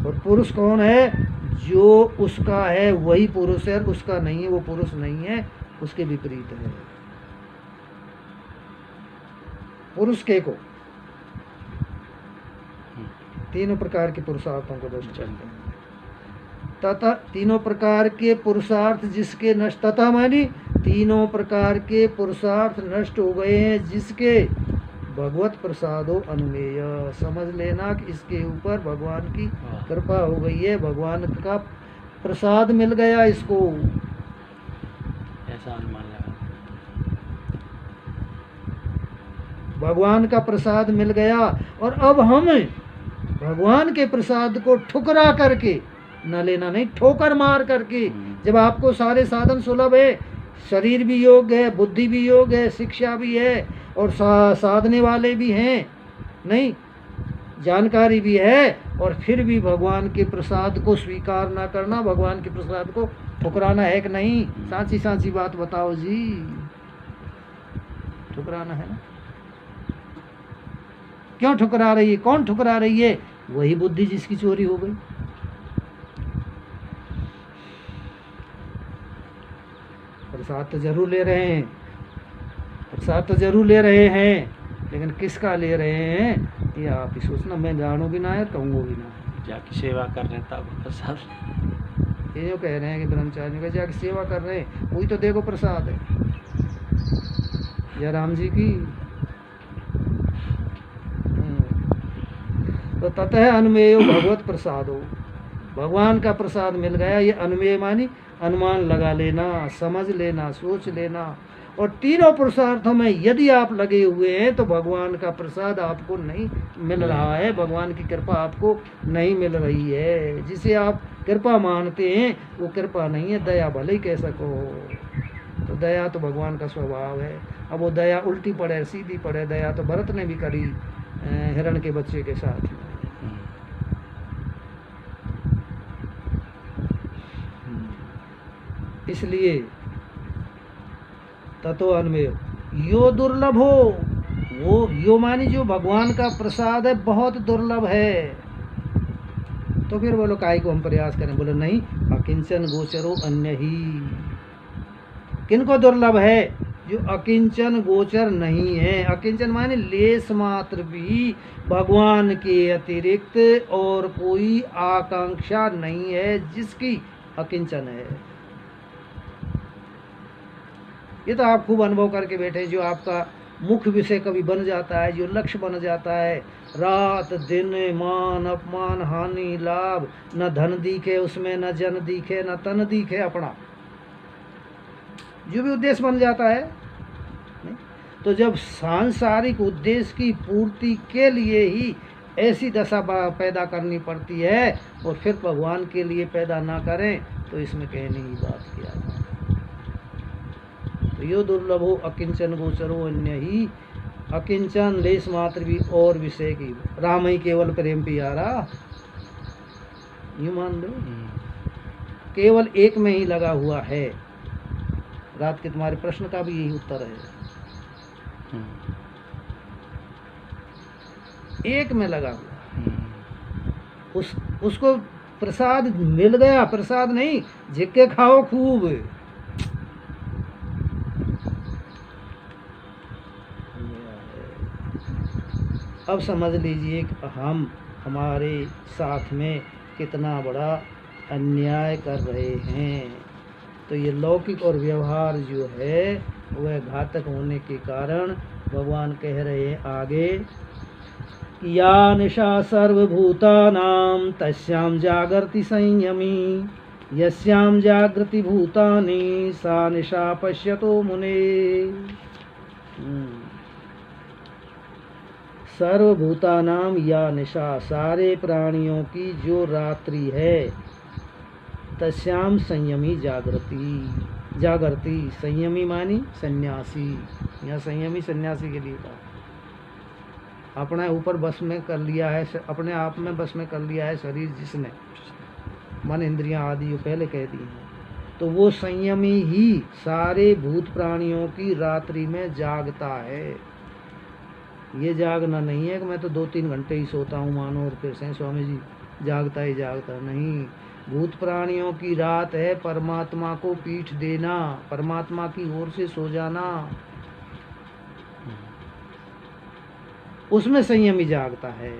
और पुरुष कौन है? जो उसका है वही पुरुष है, उसका नहीं है वो पुरुष नहीं है, उसके विपरीत है। पुरुष के को तीनों प्रकार के पुरुषार्थों को नष्ट करते हैं। तथा तीनों प्रकार के पुरुषार्थ जिसके नष्ट, तथा मानी तीनों प्रकार के पुरुषार्थ नष्ट हो गए हैं जिसके भगवत प्रसादो अनुमेय, समझ लेना कि इसके ऊपर भगवान की कृपा हो गई है, भगवान का प्रसाद मिल गया इसको, ऐसा अनुमान लगा। भगवान का प्रसाद मिल गया, और अब हम भगवान के प्रसाद को ठुकरा करके, न लेना नहीं, ठोकर मार करके, जब आपको सारे साधन सुलभ है, शरीर भी योग्य है, बुद्धि भी योग्य है, शिक्षा भी है, और साधने वाले भी हैं, नहीं, जानकारी भी है, और फिर भी भगवान के प्रसाद को स्वीकार ना करना, भगवान के प्रसाद को ठुकराना है कि नहीं? सांची सांची बात बताओ जी, ठुकराना है ना? क्यों ठुकरा रही है? कौन ठुकरा रही है? वही बुद्धि जिसकी चोरी हो गई। प्रसाद तो जरूर ले रहे हैं, प्रसाद तो जरूर ले रहे हैं, लेकिन किसका ले रहे हैं ये आप ही सोचना। मैं जानू भी ना है, कहूँगा भी ना है। जाके सेवा कर रहे हैं तब प्रसाद। ये जो कह रहे हैं कि ब्रह्मचारी का जाके सेवा कर रहे हैं, वही तो देखो प्रसाद है। जय राम जी की। तो ततः अनुमेय भगवत प्रसाद हो, भगवान का प्रसाद मिल गया। ये अनुमेय मानी अनुमान लगा लेना, समझ लेना, सोच लेना। और तीनों पुरुषार्थों में यदि आप लगे हुए हैं तो भगवान का प्रसाद आपको नहीं मिल रहा है, भगवान की कृपा आपको नहीं मिल रही है। जिसे आप कृपा मानते हैं वो कृपा नहीं है, दया भले ही कह सको। तो दया तो भगवान का स्वभाव है। अब वो दया उल्टी पड़े सीधी पड़े, दया तो भरत ने भी करी हिरण के बच्चे के साथ। इसलिए ततो अन्वय यो दुर्लभ हो, वो यो मानी जो भगवान का प्रसाद है बहुत दुर्लभ है। तो फिर बोलो काय को हम प्रयास करें? बोलो नहीं, अकिंचन गोचरो अन्य ही। किनको दुर्लभ है? जो अकिंचन गोचर नहीं है। अकिंचन माने लेस मात्र भी भगवान के अतिरिक्त और कोई आकांक्षा नहीं है, जिसकी अकिंचन है। ये तो आप खूब अनुभव करके बैठे, जो आपका मुख्य विषय कभी बन जाता है, जो लक्ष्य बन जाता है, रात दिन मान अपमान हानि लाभ, न धन दिखे उसमें, न जन दिखे, न तन दिखे अपना, जो भी उद्देश्य बन जाता है नहीं? तो जब सांसारिक उद्देश्य की पूर्ति के लिए ही ऐसी दशा पैदा करनी पड़ती है, और फिर भगवान के लिए पैदा ना करें, तो इसमें कहने की बात क्या है? यो दुर्लभो अकिंचन गोचरो अन्य ही। अकिंचन लेस मात्र भी और विषय की, राम ही केवल प्रेम प्यारा, यूं मान लो, केवल एक में ही लगा हुआ है। रात के तुम्हारे प्रश्न का भी यही उत्तर है, एक में लगा हुआ। उसको प्रसाद मिल गया, प्रसाद नहीं झिक्के खाओ खूब। अब समझ लीजिए कि हम हमारे साथ में कितना बड़ा अन्याय कर रहे हैं। तो ये लौकिक और व्यवहार जो है वह घातक होने के कारण भगवान कह रहे हैं आगे, या निशा सर्वभूतानां तस्यां जागर्ति संयमी, यस्यां जागृति भूतानि सा निशा पश्यतो मुने। सर्वभूतानाम या निशा, सारे प्राणियों की जो रात्रि है, तस्याम संयमी जागृति, जागृति संयमी मानी सन्यासी। यहाँ संयमी सन्यासी के लिए कहा। अपने ऊपर बस में कर लिया है, अपने आप में बस में कर लिया है शरीर जिसने, मन इंद्रियां आदि जो पहले कह दी हैं, तो वो संयमी ही सारे भूत प्राणियों की रात्रि में जागता है। ये जागना नहीं है कि मैं तो 2-3 घंटे ही सोता हूँ मानो, और फिर से स्वामी जी जागता ही जागता नहीं। भूत प्राणियों की रात है परमात्मा को पीठ देना, परमात्मा की ओर से सो जाना, उसमें संयमी जागता है।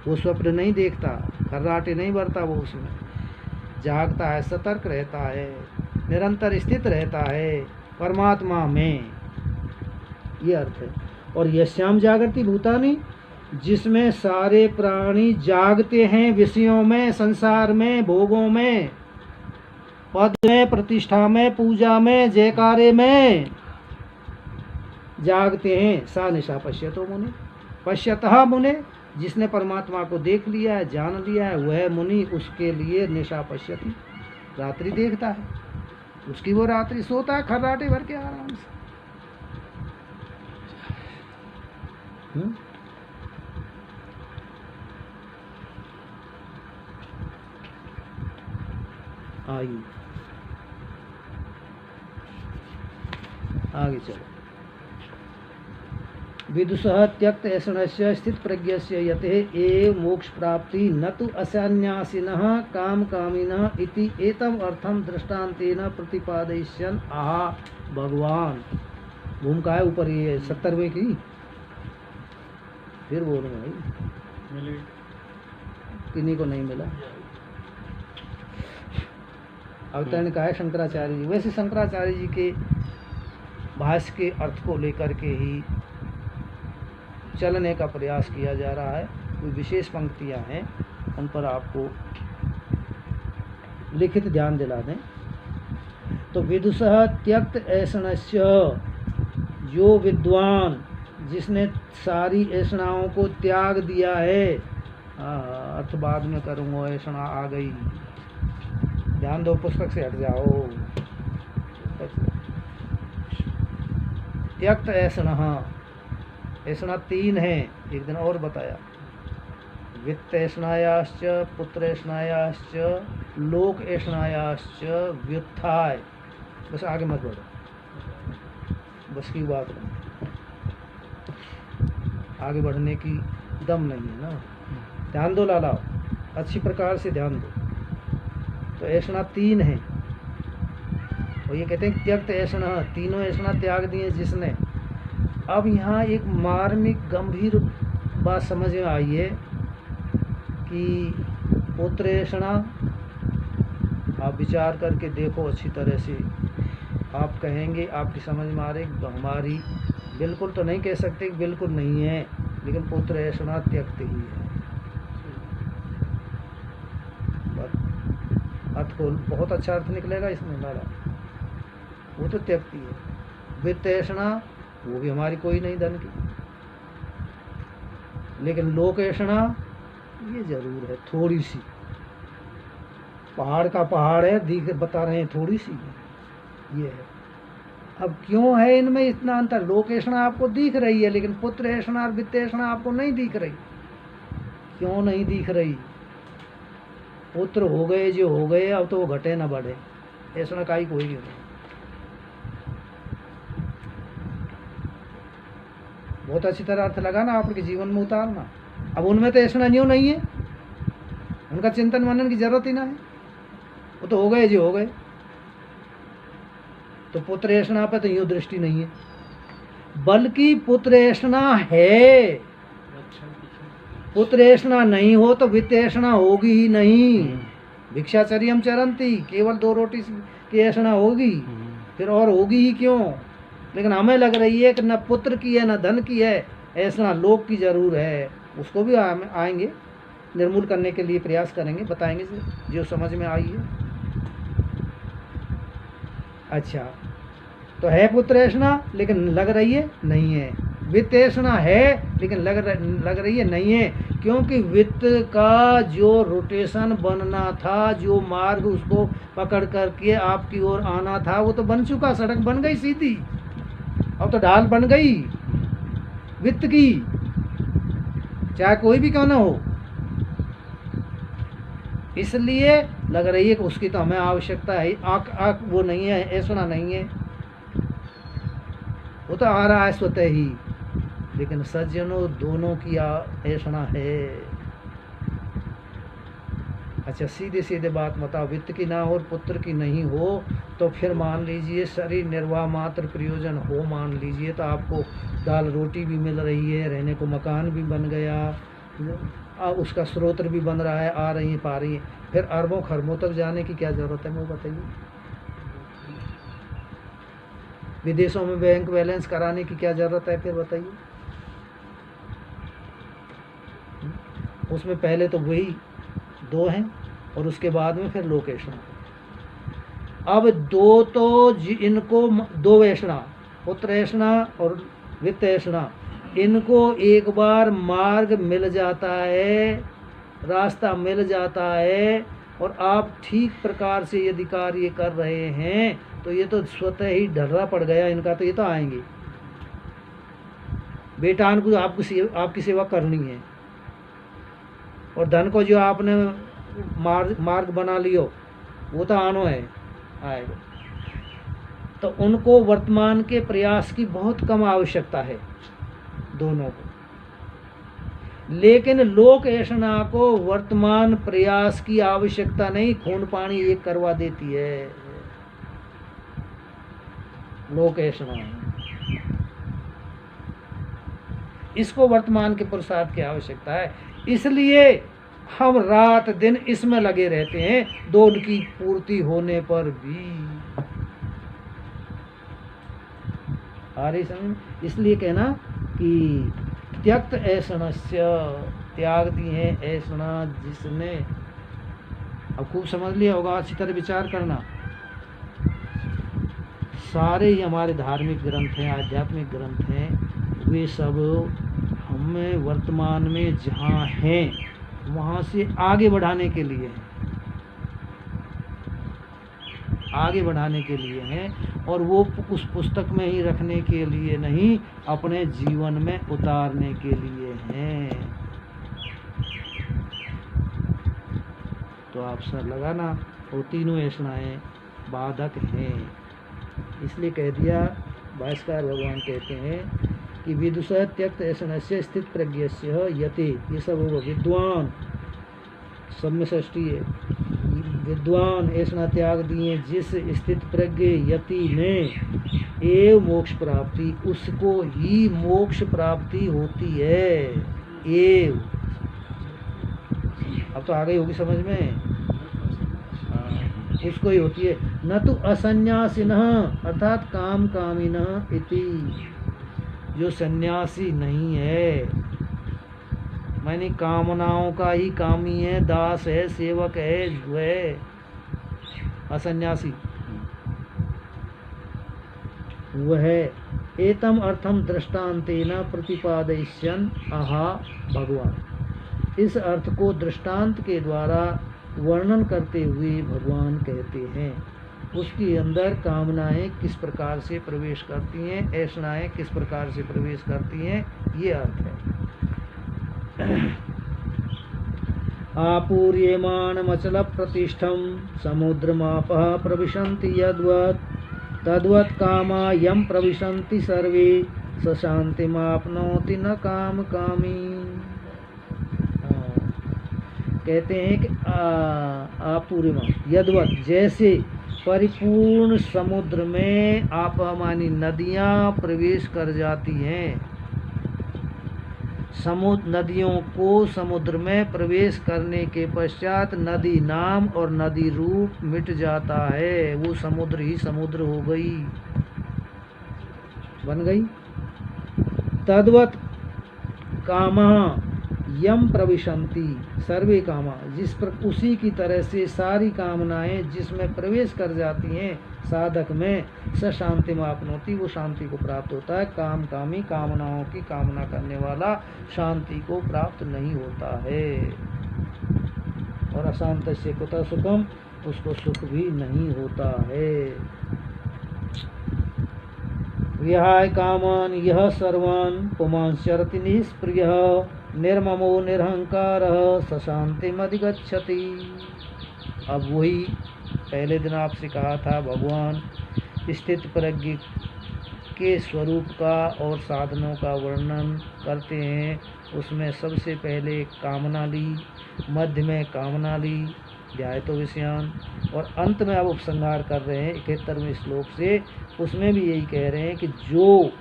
वो स्वप्न नहीं देखता, खर्राटे नहीं भरता, वो उसमें जागता है, सतर्क रहता है, निरंतर स्थित रहता है परमात्मा में, ये अर्थ है। और यस्याम जागृति भूतानि, जिसमें सारे प्राणी जागते हैं विषयों में, संसार में, भोगों में, पद में, प्रतिष्ठा में, पूजा में, जयकारे में, जागते हैं। सा निशा पश्यतो मुने, पश्यतः मुने, जिसने परमात्मा को देख लिया है, जान लिया है, वह मुनि, उसके लिए निशा पश्यति, रात्रि देखता है, उसकी वो रात्रि सोता है खर्राटे भर के आराम से। आइए आगे चलो। विदुषः त्यक्त ऐषणस्य स्थित प्रज्ञस्य यते एव मोक्ष प्राप्ति न तु असन्यासिनः काम कामिनः इति एतम अर्थम दृष्टांतेन प्रतिपादयिष्यन् आहा भगवान। भूमिका है ऊपर ये 70वें की, फिर बोलूँगा भाई, किन्हीं को नहीं मिला। अवतरण का है शंकराचार्य जी। वैसे शंकराचार्य जी के भाष्य के अर्थ को लेकर के ही चलने का प्रयास किया जा रहा है। कोई विशेष पंक्तियां हैं, उन पर आपको लिखित ध्यान दिला दें। तो विदुषः त्यक्त ऐषणस्य, जो विद्वान जिसने सारी ऐषणाओं को त्याग दिया है, अर्थ बाद में करूँगा, ऐषणा आ गई, ध्यान दो, पुस्तक से हट जाओ। त्यक्त ऐषणः, ऐषणा 3 है, एक दिन और बताया। वित्त ऐषणायाश्च, पुत्र ऐषणायाश्च, लोक ऐषणायाश्च, व्युत्थाय। बस आगे मत बढ़ो, बस की बात नहीं, आगे बढ़ने की दम नहीं है ना। ध्यान दो लालाओ, अच्छी प्रकार से ध्यान दो। तो ऐषणा 3 है, और ये कहते हैं त्यक्त ऐषणा, तीनों ऐषणा त्याग दिए जिसने। अब यहाँ एक मार्मिक गंभीर बात समझ में आई है कि पुत्र ऐषणा, आप विचार करके देखो अच्छी तरह से, आप कहेंगे, आपकी समझ में आ रही, हमारी बिल्कुल तो नहीं कह सकते कि बिल्कुल नहीं है, लेकिन पुत्र ऐषणा त्यक्त ही है। अर्थ को बहुत अच्छा अर्थ निकलेगा इसमें हमारा, वो तो त्यक्त ही है। वित्त ऐषणा, वो भी हमारी कोई नहीं धन की, लेकिन लोक ऐषणा ये जरूर है, थोड़ी सी, पहाड़ का पहाड़ है, दिख बता रहे हैं थोड़ी सी ये है। अब क्यों है इनमें इतना अंतर? लोक ऐषणा आपको दिख रही है, लेकिन पुत्र ऐषणा और वित्त ऐषणा आपको नहीं दिख रही। क्यों नहीं दिख रही? पुत्र हो गए जो हो गए, अब तो वो घटे ना बढ़े, ऐषणा का ही कोई नहीं। बहुत अच्छी तरह अर्थ लगाना, आपके जीवन में उतारना। अब उनमें तो ऐषणा न्यू नहीं है, उनका चिंतन मनन की जरूरत ही ना है, वो तो हो गए जो हो गए। तो पुत्र ऐषणा पे तो यूँ दृष्टि नहीं है, बल्कि पुत्र ऐषणा है। पुत्र ऐषणा नहीं हो तो वित्त ऐषणा होगी ही नहीं। भिक्षाचर्यम चरंती, केवल 2 रोटी की ऐषणा होगी, फिर और होगी ही क्यों? लेकिन हमें लग रही है कि न पुत्र की है न धन की है, ऐसा लोक की जरूर है। उसको भी आएंगे, निर्मूल करने के लिए प्रयास करेंगे, बताएंगे जो समझ में आई है। अच्छा, तो है पुत्र ऐषणा, लेकिन लग रही है नहीं है। वित्त ऐषणा है, लेकिन लग रही है नहीं है, क्योंकि वित्त का जो रोटेशन बनना था, जो मार्ग उसको पकड़ करके आपकी ओर आना था, वो तो बन चुका, सड़क बन गई सीधी, अब तो ढाल बन गई वित्त की, चाहे कोई भी क्यों ना हो। इसलिए लग रही है कि उसकी तो हमें आवश्यकता है। आँख वो नहीं है, ऐसा नहीं है, वो तो आ रहा है स्वतः ही। लेकिन सज्जनों, दोनों की ऐसा है। अच्छा, सीधे सीधे बात बताओ, वित्त की ना हो और पुत्र की नहीं हो, तो फिर मान लीजिए शरीर निर्वाह मात्र प्रयोजन हो, मान लीजिए तो आपको दाल रोटी भी मिल रही है, रहने को मकान भी बन गया, उसका स्रोत भी बन रहा है, आ रही है पा रही है, फिर अरबों खरबों तक जाने की क्या जरूरत है? वो बताइए। विदेशों में बैंक बैलेंस कराने की क्या जरूरत है? फिर बताइए। उसमें पहले तो वही 2 हैं और उसके बाद में फिर लोक ऐषणा। अब 2 तो इनको 2 ऐषणा, पुत्र ऐषणा और वित्त ऐसा, इनको एक बार मार्ग मिल जाता है, रास्ता मिल जाता है, और आप ठीक प्रकार से यदि कार्य कर रहे हैं तो ये तो स्वतः ही ढर्रा पड़ गया इनका, तो ये तो आएंगे। बेटान को आपकी सेवा करनी है, और धन को जो आपने मार्ग बना लियो वो तो आनो है, आएगा। तो उनको वर्तमान के प्रयास की बहुत कम आवश्यकता है दोनों को, लेकिन लोक ऐसा को वर्तमान प्रयास की आवश्यकता नहीं, खून पानी एक करवा देती है लोक ऐसा। इसको वर्तमान के पुरुषार्थ की आवश्यकता है, इसलिए हम रात दिन इसमें लगे रहते हैं, दोनों की पूर्ति होने पर भी। आ रही समझ? इसलिए कहना कि त्यक्त ऐसणस्य, त्याग दी है ऐसणा जिसने। अब खूब समझ लिया होगा, अच्छी तरह विचार करना। सारे ही हमारे धार्मिक ग्रंथ हैं, आध्यात्मिक ग्रंथ हैं, वे सब हमें वर्तमान में जहाँ हैं वहाँ से आगे बढ़ाने के लिए हैं, आगे बढ़ाने के लिए हैं, और वो उस पुस्तक में ही रखने के लिए नहीं, अपने जीवन में उतारने के लिए हैं। तो आप सर लगाना, वो तीनों ऐसनाएं बाधक हैं। इसलिए कह दिया, भाष्यकार भगवान कहते हैं कि विदुषः त्यक्त ऐसनस्य स्थित प्रज्ञस्य यति, ये सब होगा विद्वान, सब में षष्ठी है, विद्वान ऐसा त्याग दिए जिस स्थित प्रज्ञ यति में एव मोक्ष प्राप्ति, उसको ही मोक्ष प्राप्ति होती है। एव अब तो आ गई होगी समझ में, उसको ही होती है। न तो असन्यासिनः अर्थात काम कामिनः इति, जो सन्यासी नहीं है, मैंने कामनाओं का ही कामी है, दास है, सेवक है, जो है असन्यासी वह है। एतम अर्थम दृष्टांतेन प्रतिपादयिष्यन् आहा भगवान, इस अर्थ को दृष्टांत के द्वारा वर्णन करते हुए भगवान कहते हैं, उसके अंदर कामनाएं किस प्रकार से प्रवेश करती हैं, ऐसनाएं किस प्रकार से प्रवेश करती हैं, ये अर्थ है। आपूर्यमाणमचल प्रतिष्ठम समुद्रमापः प्रविशन्ति यद्वत् तद्वत् कामा यम प्रविशन्ति सर्वे स शान्तिमाप्नोति न काम कामी। कहते हैं कि आपूर्यमान यद्वत्, जैसे परिपूर्ण समुद्र में आपमानी नदियां प्रवेश कर जाती हैं, नदियों को समुद्र में प्रवेश करने के पश्चात नदी नाम और नदी रूप मिट जाता है, वो समुद्र ही समुद्र हो गई, बन गई। तद्वत् कामा यम प्रविशन्ति सर्वे कामा, जिस पर उसी की तरह से सारी कामनाएं जिसमें प्रवेश कर जाती हैं साधक में, स शांति में आपनोति, वो शांति को प्राप्त होता है। काम कामी, कामनाओं की कामना करने वाला शांति को प्राप्त नहीं होता है, और अशांत से कुतः सुखम, उसको सुख भी नहीं होता है। विहाय कामान यह सर्वान् पुमांश्चरति निष्प्रियः निर्ममो निरहंकारः स शान्तिमधिगच्छति। अब वही पहले दिन आपसे कहा था, भगवान स्थित प्रज्ञ के स्वरूप का और साधनों का वर्णन करते हैं। उसमें सबसे पहले कामना ली, मध्य में कामना ली, ध्यायतो विषयान, और अंत में अब उपसंहार कर रहे हैं 71वें श्लोक से। उसमें भी यही कह रहे हैं कि जो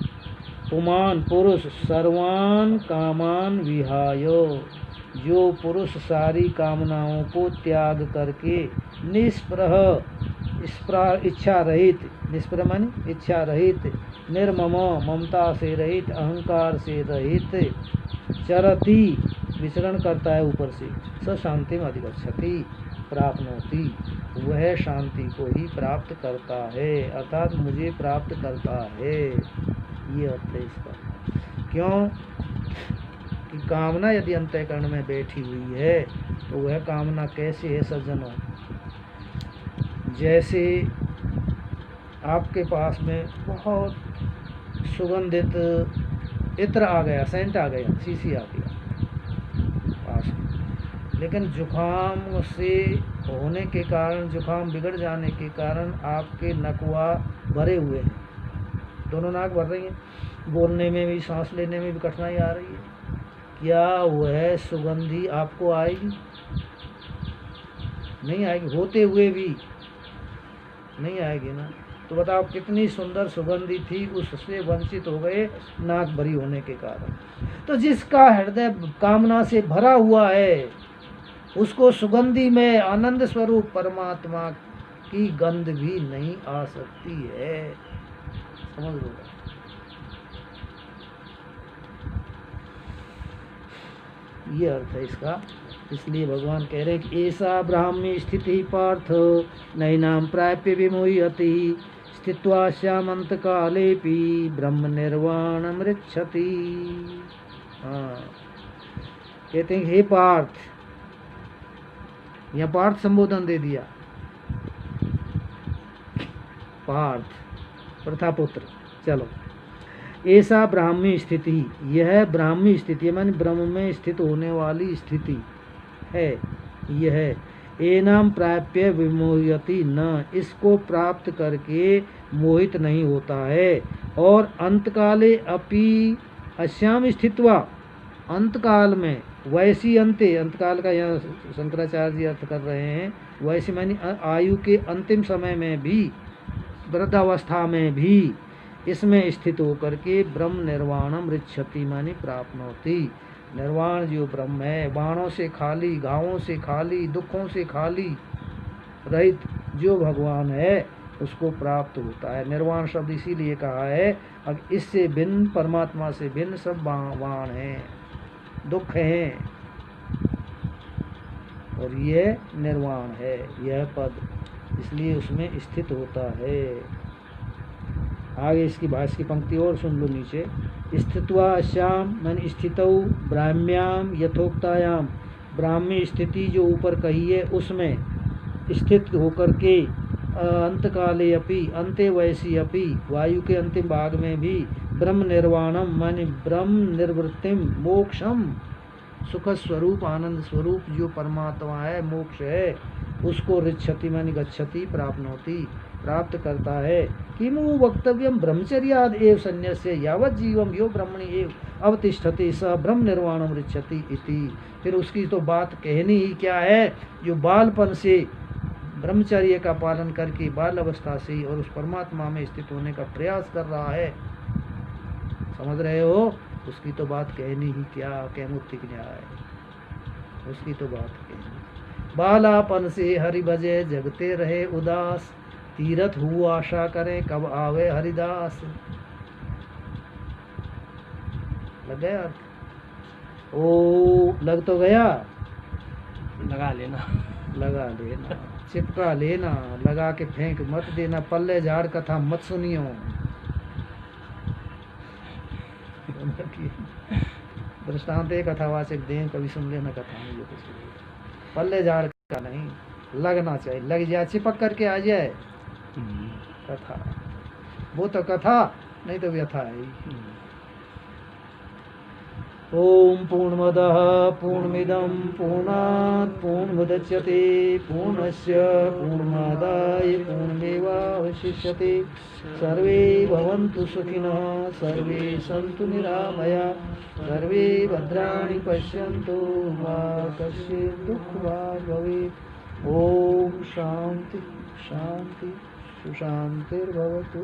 पुमान पुरुष सर्वान कामान विहायो, जो पुरुष सारी कामनाओं को त्याग करके निष्प्रह इच्छा रहित, निष्प्रह माने इच्छा रहित, निर्मम ममता से रहित, अहंकार से रहित, चरति विचरण करता है ऊपर से, स शांति में अधिगच्छति प्राप्नोति, वह शांति को ही प्राप्त करता है, अर्थात मुझे प्राप्त करता है। ये अर्थ है इसका। क्यों कि कामना यदि अंतःकरण में बैठी हुई है तो वह कामना कैसे है सज्जनों? जैसे आपके पास में बहुत सुगंधित इत्र आ गया, सेंट आ गया, सीसी आ गया पास में, लेकिन जुखाम से होने के कारण, जुखाम बिगड़ जाने के कारण आपके नकुआ भरे हुए हैं, दोनों नाक भर रही हैं, बोलने में भी सांस लेने में भी कठिनाई आ रही है, क्या वह सुगंधी आपको आएगी? नहीं आएगी, होते हुए भी नहीं आएगी ना। तो बताओ कितनी सुंदर सुगंधी थी, उससे वंचित हो गए नाक भरी होने के कारण। तो जिसका हृदय कामना से भरा हुआ है उसको सुगंधी में आनंद स्वरूप परमात्मा की गंध भी नहीं आ सकती है। समझ लो, ये अर्थ है इसका। इसलिए भगवान कह रहे हैं कि ऐसा ब्राह्मी स्थिति पार्थ नैनाम प्राप्य विमुह्यति स्थित्वा श्यामंत कालेपि ब्रह्म निर्वाण मृच्छति। हाँ, कहते हैं हे पार्थ, यह पार्थ संबोधन दे दिया, पार्थ प्रथापुत्र। चलो, ऐसा ब्राह्मी स्थिति, यह ब्राह्मी स्थिति माने ब्रह्म में स्थित होने वाली स्थिति है, यह एनाम प्राप्य विमोहयति न, इसको प्राप्त करके मोहित नहीं होता है। और अंतकाले अपि अश्याम स्थित्वा, अंतकाल में वैसी अंते, अंतकाल का यहाँ शंकराचार्य जी अर्थ कर रहे हैं, वैसी मानी आयु के अंतिम समय में भी, वृद्धावस्था में भी इसमें स्थित होकर के ब्रह्म निर्वाणम ऋच्छति मानी प्राप्नोति। निर्वाण जो ब्रह्म है, बाणों से खाली, घावों से खाली, दुखों से खाली रहित जो भगवान है उसको प्राप्त होता है। निर्वाण शब्द इसीलिए कहा है, अब इससे भिन्न, परमात्मा से भिन्न सब वाण हैं, दुख हैं, और यह निर्वाण है यह पद, इसलिए उसमें स्थित होता है। आगे इसकी भाष्य की पंक्ति और सुन लो नीचे। स्थित्वा श्याम मन स्थितौ ब्राह्म्याम यथोक्तायाम, ब्राह्मी स्थिति जो ऊपर कही है उसमें स्थित होकर के अंतकाले अपि, अंते वैसी अपि, वायु के अंतिम भाग में भी ब्रह्म निर्वाणम माने ब्रह्म निर्वृत्तिम मोक्षम, सुख स्वरूप आनंद स्वरूप जो परमात्मा है, मोक्ष है, उसको ऋच्छति मानी गच्छति प्राप्नोति, प्राप्त करता है। किमु वक्तव्यम ब्रह्मचर्याद एव संन्यस्य यावत् जीवम यो ब्रह्मणि एव अवतिष्ठति स ब्रह्म निर्वाणम ऋच्छति इति। फिर उसकी तो बात कहनी ही क्या है, जो बालपन से ब्रह्मचर्य का पालन करके बाल अवस्था से और उस परमात्मा में स्थित होने का प्रयास कर रहा है, समझ रहे हो, उसकी तो बात कहनी ही क्या, कैमुक्तिक न्याय, उसकी तो बात कहनी। बालापन से हरि भजे जगते रहे उदास, तीरथ हुआ आशा करें कब आवे हरिदास। लग गया? ओ लग तो गया, लगा लेना, लगा लेना, चिपका लेना, लगा के फेंक मत देना, पल्ले झाड़ कथा मत सुनियो। दृष्टांत कथावाचक दें, कभी सुन लेना कथा में, जो कुछ पल्ले झाड़ का नहीं, लगना चाहिए, लग जाए, चिपक करके आ जाए कथा, वो तो कथा नहीं तो व्यथा है। ओम पूर्णमदः पूर्णमिदं पूर्णात् पूर्णमुदच्यते पूर्णस्य पूर्णमादाय पूर्णमेवावशिष्यते। सर्वे भवन्तु सुखिनः, सर्वे सन्तु निरामया, सर्वे भद्राणि पश्यन्तु मा कश्चित् दुःखभाग् भवेत्। ओम शांति शांति सुशांतिर्भवतु।